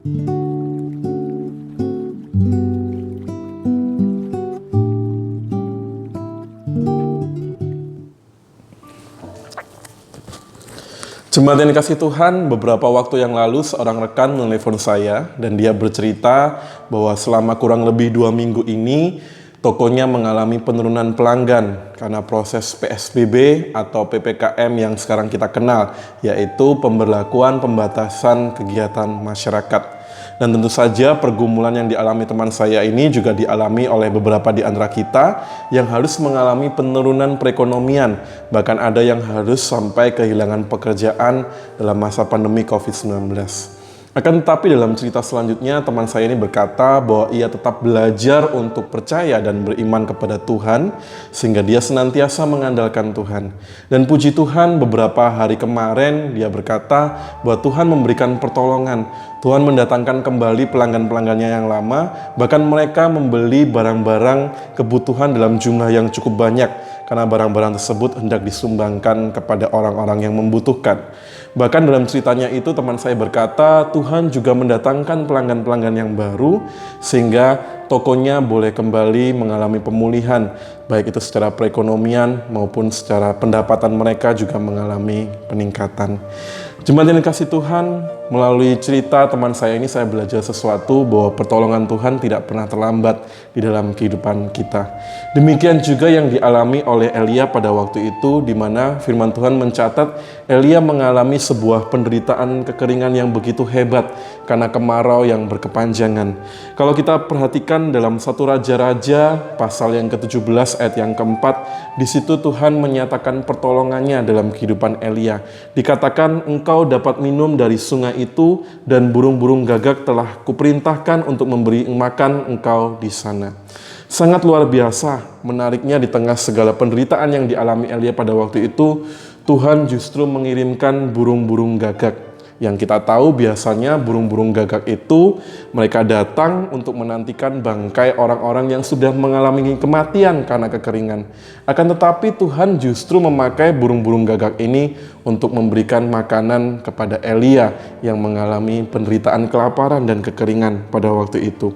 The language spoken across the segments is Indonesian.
Jemaat yang dikasih Tuhan, beberapa waktu yang lalu seorang rekan menelpon saya dan dia bercerita bahwa selama kurang lebih 2 minggu ini tokonya mengalami penurunan pelanggan karena proses PSBB atau PPKM yang sekarang kita kenal, yaitu pemberlakuan pembatasan kegiatan masyarakat. Dan tentu saja pergumulan yang dialami teman saya ini juga dialami oleh beberapa di antara kita yang harus mengalami penurunan perekonomian. Bahkan ada yang harus sampai kehilangan pekerjaan dalam masa pandemi COVID-19. Akan tetapi dalam cerita selanjutnya teman saya ini berkata bahwa ia tetap belajar untuk percaya dan beriman kepada Tuhan sehingga dia senantiasa mengandalkan Tuhan. Dan puji Tuhan beberapa hari kemarin dia berkata bahwa Tuhan memberikan pertolongan. Tuhan mendatangkan kembali pelanggan-pelanggannya yang lama, bahkan mereka membeli barang-barang kebutuhan dalam jumlah yang cukup banyak karena barang-barang tersebut hendak disumbangkan kepada orang-orang yang membutuhkan. Bahkan dalam ceritanya itu teman saya berkata, Tuhan juga mendatangkan pelanggan-pelanggan yang baru sehingga tokonya boleh kembali mengalami pemulihan, baik itu secara perekonomian maupun secara pendapatan mereka juga mengalami peningkatan. Jemaat yang dikasih Tuhan, melalui cerita teman saya ini saya belajar sesuatu bahwa pertolongan Tuhan tidak pernah terlambat di dalam kehidupan kita. Demikian juga yang dialami oleh Elia pada waktu itu, di mana firman Tuhan mencatat Elia mengalami sebuah penderitaan kekeringan yang begitu hebat karena kemarau yang berkepanjangan. Kalau kita perhatikan dalam 1 Raja-Raja pasal yang ke-17 ayat yang keempat, di situ Tuhan menyatakan pertolongannya dalam kehidupan Elia. Dikatakan, engkau dapat minum dari sungai itu dan burung-burung gagak telah kuperintahkan untuk memberi makan engkau di sana. Sangat luar biasa, menariknya di tengah segala penderitaan yang dialami Elia pada waktu itu, Tuhan justru mengirimkan burung-burung gagak. Yang kita tahu biasanya burung-burung gagak itu mereka datang untuk menantikan bangkai orang-orang yang sudah mengalami kematian karena kekeringan. Akan tetapi Tuhan justru memakai burung-burung gagak ini untuk memberikan makanan kepada Elia yang mengalami penderitaan kelaparan dan kekeringan pada waktu itu.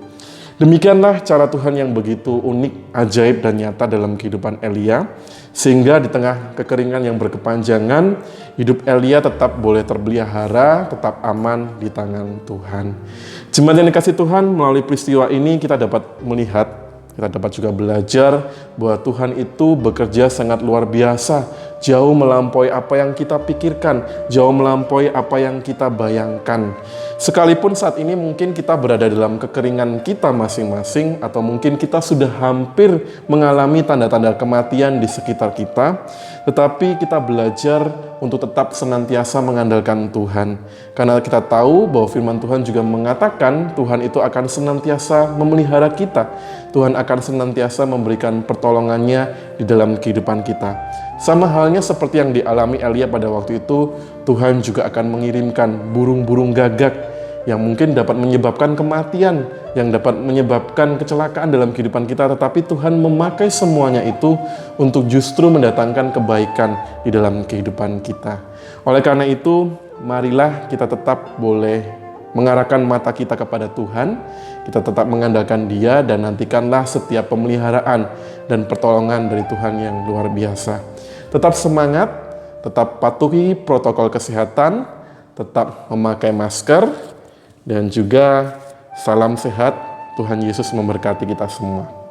Demikianlah cara Tuhan yang begitu unik, ajaib, dan nyata dalam kehidupan Elia, sehingga di tengah kekeringan yang berkepanjangan, hidup Elia tetap boleh terpelihara, tetap aman di tangan Tuhan. Jemaat yang dikasih Tuhan, melalui peristiwa ini kita dapat melihat, kita dapat juga belajar bahwa Tuhan itu bekerja sangat luar biasa, jauh melampaui apa yang kita pikirkan, jauh melampaui apa yang kita bayangkan. Sekalipun saat ini mungkin kita berada dalam kekeringan kita masing-masing, atau mungkin kita sudah hampir mengalami tanda-tanda kematian di sekitar kita, tetapi kita belajar untuk tetap senantiasa mengandalkan Tuhan. Karena kita tahu bahwa firman Tuhan juga mengatakan Tuhan itu akan senantiasa memelihara kita. Tuhan akan senantiasa memberikan pertolongannya di dalam kehidupan kita. Sama halnya seperti yang dialami Elia pada waktu itu, Tuhan juga akan mengirimkan burung-burung gagak yang mungkin dapat menyebabkan kematian, yang dapat menyebabkan kecelakaan dalam kehidupan kita, tetapi Tuhan memakai semuanya itu untuk justru mendatangkan kebaikan di dalam kehidupan kita. Oleh karena itu, marilah kita tetap boleh mengarahkan mata kita kepada Tuhan, kita tetap mengandalkan Dia, dan nantikanlah setiap pemeliharaan dan pertolongan dari Tuhan yang luar biasa. Tetap semangat, tetap patuhi protokol kesehatan, tetap memakai masker, dan juga salam sehat. Tuhan Yesus memberkati kita semua.